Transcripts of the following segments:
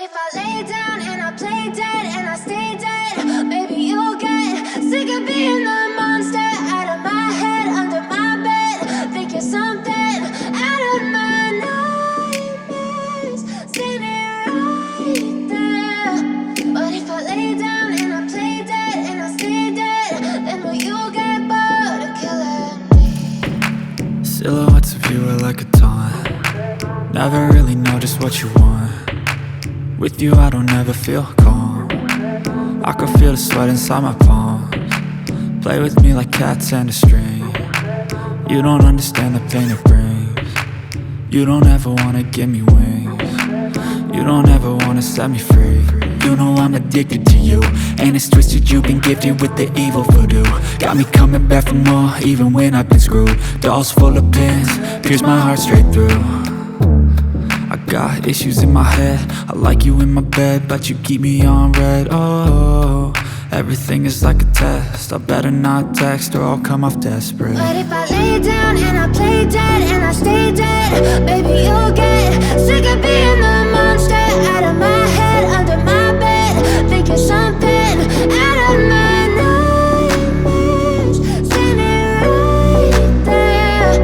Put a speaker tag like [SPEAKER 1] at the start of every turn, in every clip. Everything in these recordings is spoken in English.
[SPEAKER 1] if I lay down and I play dead and I stay dead, maybe you'll get sick of being the monster out of my head, under my bed. Think you're something out of my nightmares, standing right there. But if I lay down and I play dead and I stay dead, then will you get bored of killing me?
[SPEAKER 2] Silhouettes of you are like a taunt. Never really know just what you want. With you I don't ever feel calm. I can feel the sweat inside my palms. Play with me like cats and a string. You don't understand the pain it brings. You don't ever wanna give me wings. You don't ever wanna set me free. You know I'm addicted to you, and it's twisted, you've been gifted with the evil voodoo. Got me coming back for more, even when I've been screwed. Dolls full of pins, pierce my heart straight through. I got issues in my head, I like you in my bed, but you keep me on red. Oh, everything is like a test, I better not text or I'll come off desperate.
[SPEAKER 1] But if I lay down and I play dead and I stay dead, baby you'll get sick of being the monster out of my head, under my bed. Think you're something out of my nightmares, standing right there.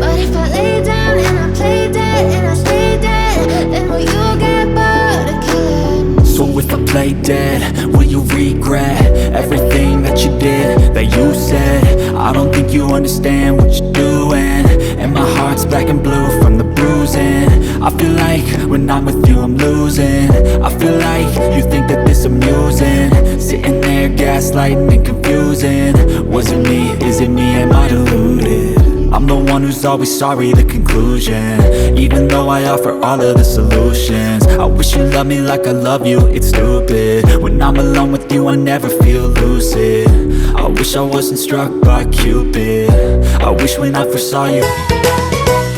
[SPEAKER 1] But if I lay down and I play dead and I stay dead, then will you get bored of killing me?
[SPEAKER 2] So if I play dead, will you regret everything that you did, that you said? I don't think you understand what you're doing, and my heart's black and blue from the bruising. I feel like when I'm with you I'm losing. I feel like you think that this amusing, sitting there gaslighting and confusing. Was it me? Is it me? Am I deluded? I'm the one who's always sorry, the conclusion, even though I offer all of the solutions. I wish you loved me like I love you, it's stupid. When I'm alone with you I never feel lucid. I wish I wasn't struck by Cupid. I wish when I first saw you